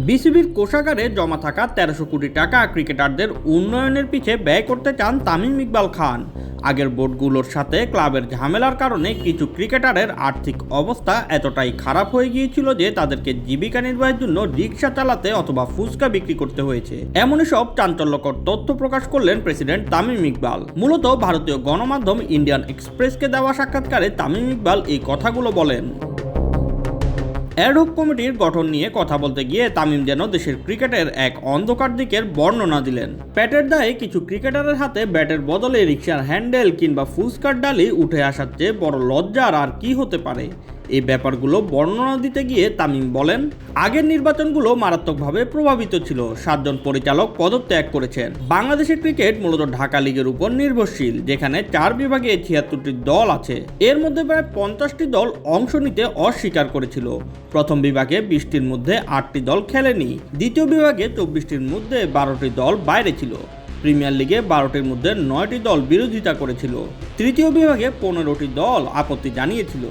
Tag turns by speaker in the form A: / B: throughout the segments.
A: বিসিবির কোষাগারে জমা থাকা ১৩০০ কোটি টাকা ক্রিকেটারদের উন্নয়নের পিছে ব্যয় করতে চান তামিম ইকবাল খান। আগের বোর্ডগুলোর সাথে ক্লাবের ঝামেলার কারণে কিছু ক্রিকেটারের আর্থিক অবস্থা এতটাই খারাপ হয়ে গিয়েছিল যে তাদেরকে জীবিকা নির্বাহের জন্য রিক্সা চালাতে অথবা ফুচকা বিক্রি করতে হয়েছে। এমনই সব চাঞ্চল্যকর তথ্য প্রকাশ করলেন প্রেসিডেন্ট তামিম ইকবাল। মূলত ভারতীয় গণমাধ্যম ইন্ডিয়ান এক্সপ্রেসকে দেওয়া সাক্ষাৎকারে তামিম ইকবাল এই কথাগুলো বলেন। অ্যাডহক কমিটির গঠন নিয়ে কথা বলতে গিয়ে তামিম যেন দেশের ক্রিকেটের এক অন্ধকার দিকের বর্ণনা দিলেন। পেটের দায়ে কিছু ক্রিকেটারের হাতে ব্যাটের বদলে রিকশার হ্যান্ডেল কিংবা ফুচকার ডালি উঠে আসার চেয়ে বড় লজ্জার আর কি হতে পারে। এই ব্যাপারগুলো বর্ণনা দিতে গিয়ে তামিম বলেন, আগের নির্বাচনগুলো মারাত্মকভাবে প্রভাবিত ছিল। 7 জন পরিচালক পদত্যাগ করেছেন। বাংলাদেশের ক্রিকেট মূলত ঢাকা লিগের উপর নির্ভরশীল, যেখানে 4 বিভাগে 76টি দল আছে। এর মধ্যে প্রায় 50টি দল অংশ নিতে অস্বীকার করেছিল। প্রথম বিভাগে 20টির মধ্যে 8টি দল খেলেনি। দ্বিতীয় বিভাগে 24টির মধ্যে 12টি দল বাইরে ছিল। প্রিমিয়ার লিগে 12টির মধ্যে 9টি দল বিরোধিতা করেছিল। তৃতীয় বিভাগে 15টি দল আপত্তি জানিয়েছিল।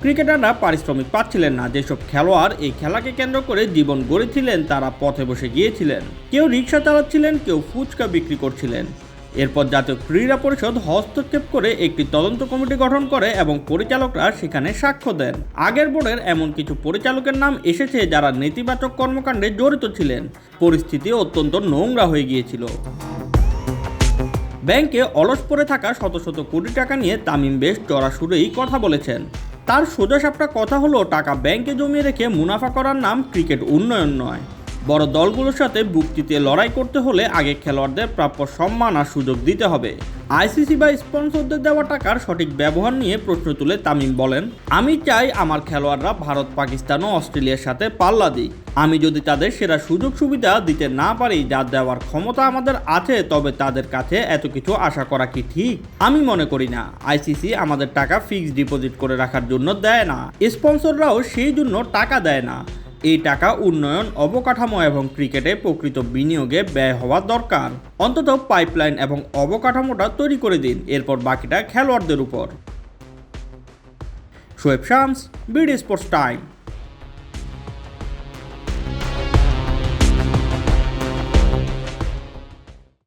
A: ক্রিকেটাররা পারিশ্রমিক পাচ্ছিলেন না। যেসব খেলোয়াড় এই খেলাকে কেন্দ্র করে জীবন গড়েছিলেন তারা পথে বসে গিয়েছিলেন। কেউ রিক্সা চালাচ্ছিলেন, কেউ ফুচকা বিক্রি করছিলেন। এরপর জাতীয় ক্রীড়া পরিষদ হস্তক্ষেপ করে একটি তদন্ত কমিটি গঠন করে এবং পরিচালকরা সেখানে সাক্ষ্য দেন। আগের বোর্ডের এমন কিছু পরিচালকের নাম এসেছে যারা নেতিবাচক কর্মকাণ্ডে জড়িত ছিলেন। পরিস্থিতি অত্যন্ত নোংরা হয়ে গিয়েছিল। ব্যাংকে অলস পড়ে থাকা শত শত কোটি টাকা নিয়ে তামিম বেশ চড়া সুরেই কথা বলেছেন। তার সোজাসাপটা কথা হলো, টাকা ব্যাংকে জমিয়ে রেখে মুনাফা করার নাম ক্রিকেট উন্নয়ন নয়। বড় দলগুলোর সাথে বুক্তিতে লড়াই করতে হলে আগে খেলোয়াড়দের প্রাপ্য সম্মান আর সুযোগ দিতে হবে। আইসিসি বা স্পন্সরদের দেওয়া টাকার সঠিক ব্যবহার নিয়ে প্রশ্ন তুলে তামিম বলেন, আমি চাই আমার খেলোয়াড়রা ভারত, পাকিস্তান ও অস্ট্রেলিয়ার সাথে পাল্লা দিক। আমি যদি তাদের সেরা সুযোগ সুবিধা দিতে না পারি, যা দেওয়ার ক্ষমতা আমাদের আছে, তবে তাদের কাছে এত কিছু আশা করা কি ঠিক? আমি মনে করি না। আইসিসি আমাদের টাকা ফিক্সড ডিপোজিট করে রাখার জন্য দেয় না। স্পন্সররাও সেই জন্য টাকা দেয় না। এই টাকা উন্নয়ন, অবকাঠামো এবং ক্রিকেটে প্রকৃত বিনিয়োগে ব্যয় হওয়া দরকার। অন্তত পাইপলাইন এবং অবকাঠামোটা তৈরি করে দিন, এরপর বাকিটা খেলোয়াড়দের উপর। Shoaib Shams, BD sports time.